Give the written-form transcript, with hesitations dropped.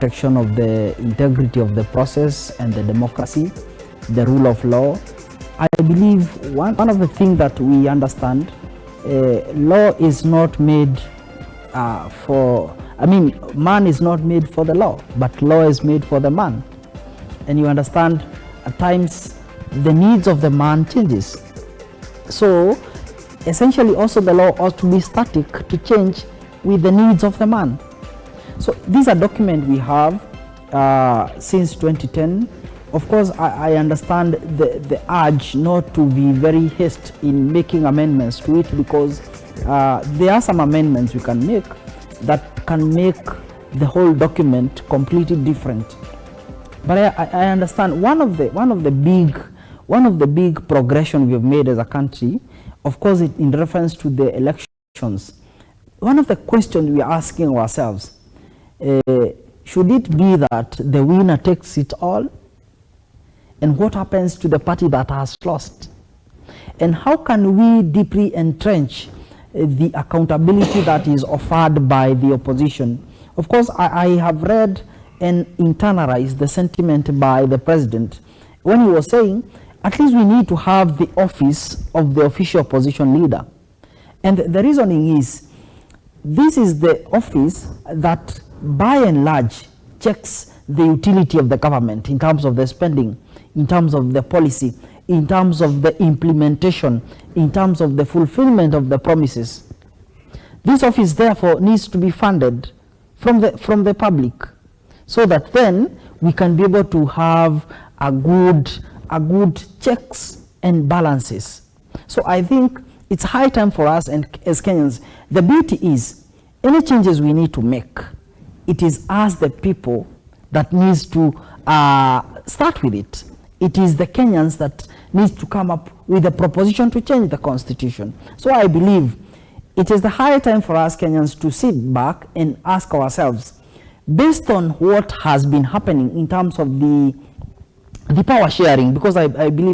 protection of the integrity of the process and the democracy, the rule of law. I believe one of the things that we understand, law is not made man is not made for the law, but law is made for the man. And you understand, at times the needs of the man changes. So essentially also the law ought to be static to change with the needs of the man. So these are documents we have since 2010. Of course, I understand the urge not to be very hasty in making amendments to it, because there are some amendments we can make that can make the whole document completely different. But I understand one of the big progression we have made as a country, of course, in reference to the elections. One of the questions we are asking ourselves, should it be that the winner takes it all? And what happens to the party that has lost? And how can we deeply entrench the accountability that is offered by the opposition? Of course, I have read and internalized the sentiment by the president when he was saying, at least we need to have the office of the official opposition leader. And the reasoning is, this is the office that by and large checks the utility of the government in terms of the spending, in terms of the policy, in terms of the implementation, in terms of the fulfillment of the promises. This office therefore needs to be funded from the public, so that then we can be able to have a good checks and balances. So I think it's high time for us, and as Kenyans, the beauty is, any changes we need to make, it is us the people that needs to start with it. It is the Kenyans that needs to come up with a proposition to change the constitution. So I believe it is the high time for us Kenyans to sit back and ask ourselves, based on what has been happening in terms of the power sharing, because I believe